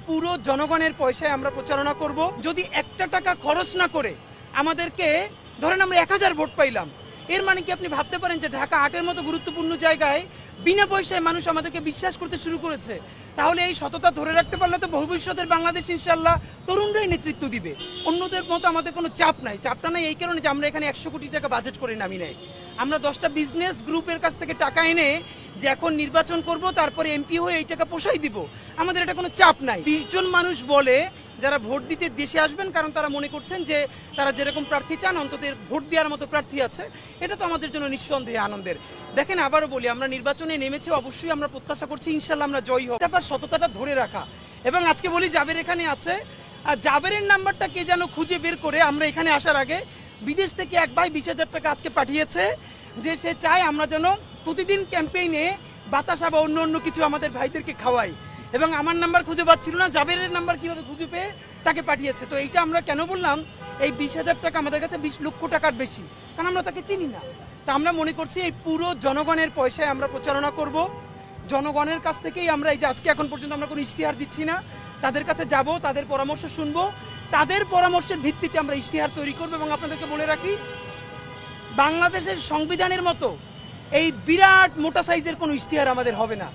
পুরো জনগণের পয়সায় আমরা প্রচারণা করব। যদি একটা টাকা খরচ না করে আমাদেরকে ধরেন আমরা 1000 ভোট পাইলাম, এর মানে কি আপনি ভাবতে পারেন যে ঢাকা 8-এর মতো গুরুত্বপূর্ণ জায়গায় বিনা পয়সায় মানুষ আমাদেরকে বিশ্বাস করতে শুরু করেছে। তাহলে এই সততা ধরে রাখতে পারলে তো ভবিষ্যতের বাংলাদেশ ইনশাআল্লাহ তরুণরাই নেতৃত্ব দিবে। অন্যদের মতো আমাদের কোনো চাপ নাই। চাপটা নাই এই কারণে যে আমরা এখানে 100 কোটি টাকা বাজেট করে নামি নাই। আমরা 10টা বিজনেস গ্রুপের কাছ থেকে টাকা এনে যে এখন নির্বাচন করব, তারপরে এমপি হয়ে এই টাকা পোষাই দিব, আমাদের এটা কোনো চাপ নাই। 20 জন মানুষ বলে যারা ভোট দিতে দেশে আসবেন, কারণ তারা মনে করছেন যে তারা যেরকম প্রার্থী চান অন্তত ভোট দেওয়ার মতো প্রার্থী আছে, এটা তো আমাদের জন্য নিঃসন্দেহে আনন্দের। দেখেন, আবারও বলি, আমরা নির্বাচনে নেমেছি, অবশ্যই আমরা প্রত্যাশা করছি ইনশাল্লাহ আমরা জয়ী হব। তারপর সততাটা ধরে রাখা, এবং আজকে বলি জাবের এখানে আছে, আর জাবেরের নাম্বারটা কে যেন খুঁজে বের করে আমরা এখানে আসার আগে বিদেশ থেকে এক ভাই 20,000 টাকা আজকে পাঠিয়েছে, যে সে চায় আমরা যেন প্রতিদিন ক্যাম্পেইনে বাতাসা বা অন্য কিছু আমাদের ভাইদেরকে খাওয়াই। এবং আমার নাম্বার খুঁজে পাচ্ছিল না, জাবেরের নাম্বার কিভাবে খুঁজে পেয়ে তাকে পাঠিয়েছে। তো এইটা আমরা কেন বললাম, এই 20,000 টাকা আমাদের কাছে 20 লক্ষ টাকার বেশি, কারণ আমরা তাকে চিনি না। তা আমরা মনে করছি এই পুরো জনগণের পয়সায় আমরা প্রচারণা করব। জনগণের কাছ থেকেই আমরা এই যে আজকে এখন পর্যন্ত আমরা কোনো ইশতেহার দিচ্ছি না, তাদের কাছে যাব, তাদের পরামর্শ শুনবো, তাদের পরামর্শের ভিত্তিতে আমরা ইশতেহার তৈরি করবো। এবং আপনাদেরকে বলে রাখি, বাংলাদেশের সংবিধানের মতো এই বিরাট মোটা সাইজের কোনো ইশতেহার আমাদের হবে না।